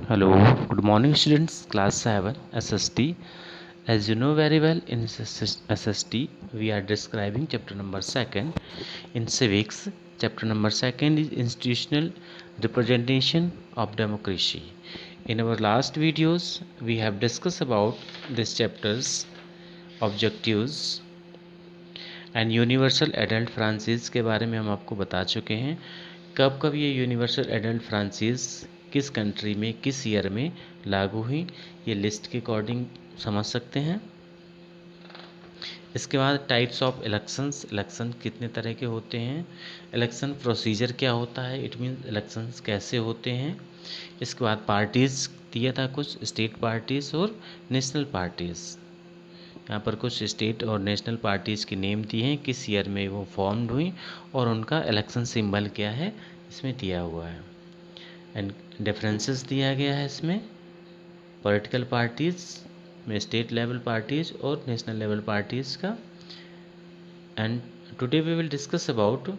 Hello, good morning students, class 7 SST. As you know very well, in SST we are describing chapter number 2nd in civics. Chapter number 2nd is institutional representation of democracy. In our last videos we have discussed about this chapter's objectives and universal adult Francis के बारे में हम आपको बता चुके हैं। कब कब ये यूनिवर्सल एडल्ट फ्रांसीस किस कंट्री में किस ईयर में लागू हुई, ये लिस्ट के अकॉर्डिंग समझ सकते हैं। इसके बाद टाइप्स ऑफ इलेक्शंस, इलेक्शन कितने तरह के होते हैं, इलेक्शन प्रोसीजर क्या होता है, इट मीन्स इलेक्शंस कैसे होते हैं। इसके बाद पार्टीज़ दिया था कुछ, स्टेट पार्टीज़ और नेशनल पार्टीज़। यहाँ पर कुछ स्टेट और नेशनल पार्टीज़ के नेम दिए हैं, किस ईयर में वो फॉर्म्ड हुई और उनका इलेक्शन सिंबल क्या है इसमें दिया हुआ है। एंड डिफरेंसेस दिया गया है इसमें पॉलिटिकल पार्टीज़ में, स्टेट लेवल पार्टीज़ और नेशनल लेवल पार्टीज़ का। And today we will discuss about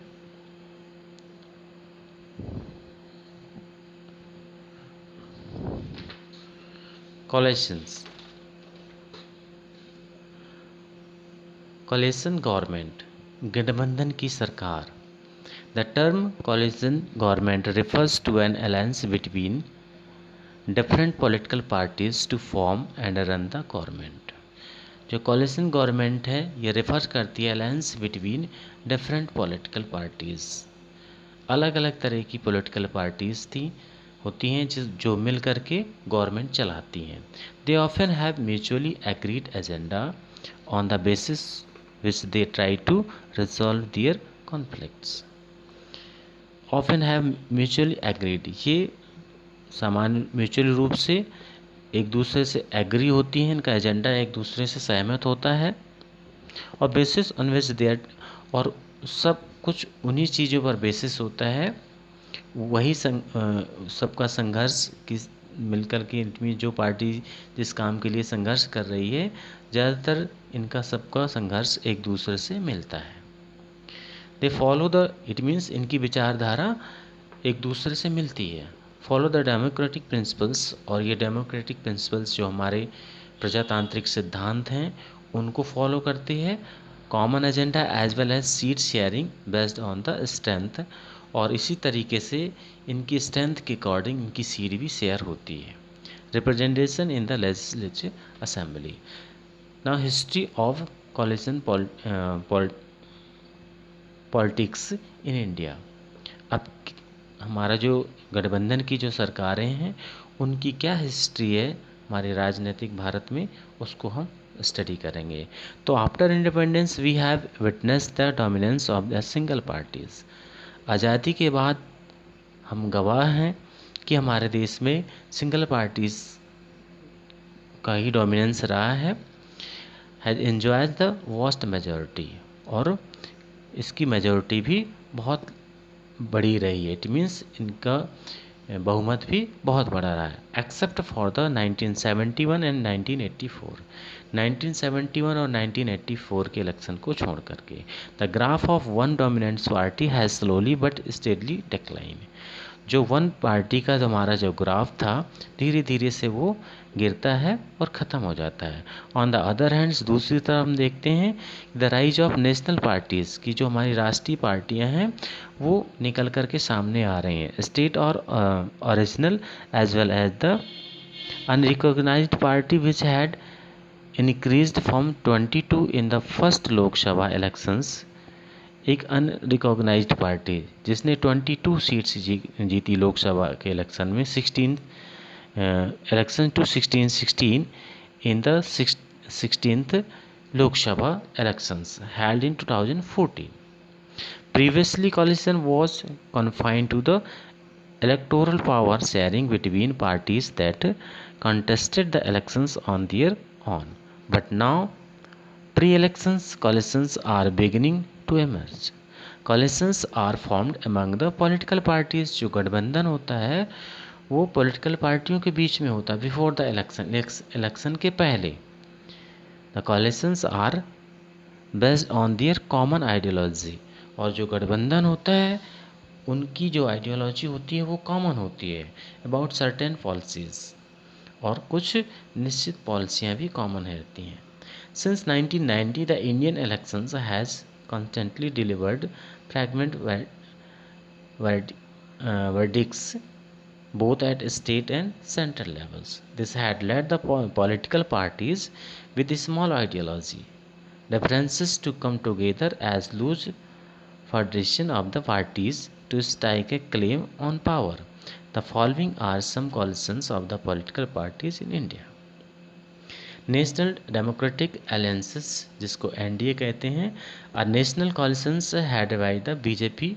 coalitions. Coalition government, गठबंधन की सरकार। The term coalition government refers to an alliance between different political parties to form and run the government. जो coalition government है ये refer करती है alliance between different political parties। अलग अलग तरह की political parties होती हैं जो मिल करके गवर्नमेंट चलाती हैं। They often have mutually agreed agenda on the basis which they try to resolve their conflicts। Often have mutually agreed, ये सामान्य म्यूचुअल रूप से एक दूसरे से एग्री होती हैं, इनका एजेंडा एक दूसरे से सहमत होता है। और बेसिस ऑन विच देयर, और सब कुछ उन्हीं चीज़ों पर बेसिस होता है, वही सबका संघर्ष किस मिलकर के जो पार्टी जिस काम के लिए संघर्ष कर रही है, ज़्यादातर इनका सबका संघर्ष एक दूसरे से मिलता है। They follow the, it means इनकी विचारधारा एक दूसरे से मिलती है। फॉलो द डेमोक्रेटिक प्रिंसिपल्स, और ये डेमोक्रेटिक प्रिंसिपल्स जो हमारे प्रजातांत्रिक सिद्धांत हैं उनको फॉलो करती है। Common agenda as well as seat sharing based on the strength, और इसी तरीके से इनकी स्ट्रेंथ के अकॉर्डिंग इनकी सीट भी शेयर होती है। Representation in the legislative assembly. Now history of coalition politics in India. अब हमारा जो गठबंधन की जो सरकारें हैं उनकी क्या हिस्ट्री है हमारे राजनीतिक भारत में, उसको हम स्टडी करेंगे। तो after independence we have witness the dominance of the single parties. आज़ादी के बाद हम गवाह हैं कि हमारे देश में सिंगल पार्टीज़ का ही डोमिनेंस रहा है। Has enjoyed the vast majority, और इसकी मेजॉरिटी भी बहुत बड़ी रही है। इट मीन्स इनका बहुमत भी बहुत बड़ा रहा है। एक्सेप्ट फॉर द 1971 एंड 1984, 1971 और 1984 के इलेक्शन को छोड़ करके। The graph of one dominant party has slowly but steadily decline. जो वन पार्टी का हमारा जो ग्राफ था धीरे धीरे से वो गिरता है और ख़त्म हो जाता है। ऑन द अदर हैंड्स, दूसरी तरफ हम देखते हैं the rise of national parties की, जो हमारी राष्ट्रीय पार्टियां हैं वो निकल कर के सामने आ रही हैं। स्टेट और original as well as the unrecognised party which had increased from 22 in the first Lok Sabha elections. एक अनरिकॉग्नाइज्ड पार्टी जिसने 22 सीट्स जीती लोकसभा के इलेक्शन में, 16 election to 16 in the 16th Lok Sabha elections held in 2014। Previously, coalition was confined to the electoral power sharing between parties that contested the elections on their own. But now, pre-elections coalitions are beginning to emerge. Coalitions are formed among the political parties। जो गठबंधन होता है वो political पार्टियों के बीच में होता है बिफोर द इलेक्शन, इलेक्शन के पहले। The coalitions are based on their common ideology, और जो गठबंधन होता है उनकी जो आइडियोलॉजी होती है वो कॉमन होती है अबाउट सर्टेन पॉलिसीज़, और कुछ निश्चित पॉलिसियाँ भी कॉमन रहती हैं। Since 1990 the Indian elections has constantly delivered fragment verdicts both at state and central levels. This had led the political parties with small ideology differences to come together as loose federation of the parties to strike a claim on power. The following are some coalitions of the political parties in India. National democratic alliances, जिसको NDA कहते हैं, और national collisions head by the BJP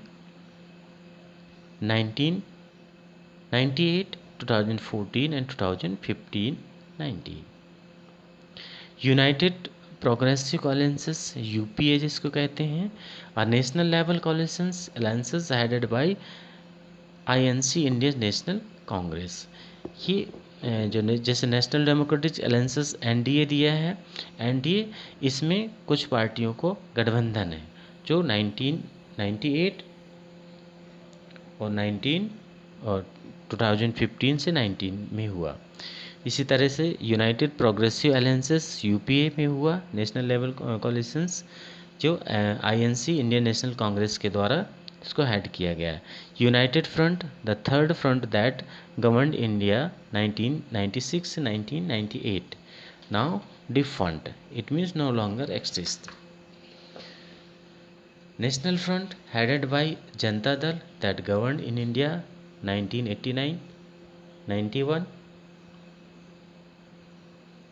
1998, 2014 and 2015, 19। United progressive collisions UPA जिसको कहते हैं, और national level collisions alliances headed by INC, Indian National Congress. ये जो जैसे नेशनल डेमोक्रेटिक अलायंसेस एनडीए दिया है, एनडीए इसमें कुछ पार्टियों को गठबंधन है जो 1998 और 2015 से 19 में हुआ। इसी तरह से यूनाइटेड प्रोग्रेसिव अलायंसेस यूपीए में हुआ नेशनल लेवल कोलिशंस, जो आईएनसी, इंडियन नेशनल कांग्रेस के द्वारा इसको हेड किया गया है। United Front, the Third Front that governed India 1996 से 1998, now defunct, it means no longer exist. National Front headed by Janata Dal that governed in India 1989, 91,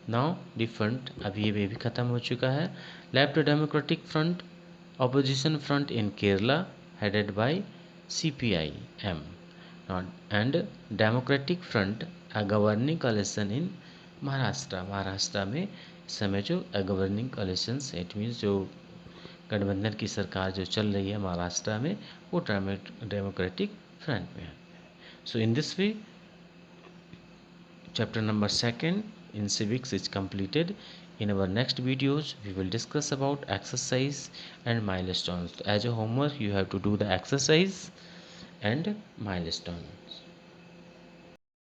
now defunct, अभी ये भी ख़त्म हो चुका है। Left Democratic Front opposition front in Kerala headed by CPIM, and Democratic Front, a governing coalition in Maharashtra. Maharashtra में इस समय जो गवर्निंग कोलिशंस, इट मीन्स जो गठबंधन की सरकार जो चल रही है महाराष्ट्र में, वो डेमोक्रेटिक फ्रंट में है। So in this way chapter number 2 in civics is completed. In our next videos we will discuss about exercise and milestones. As a homework you have to do the exercise and milestone.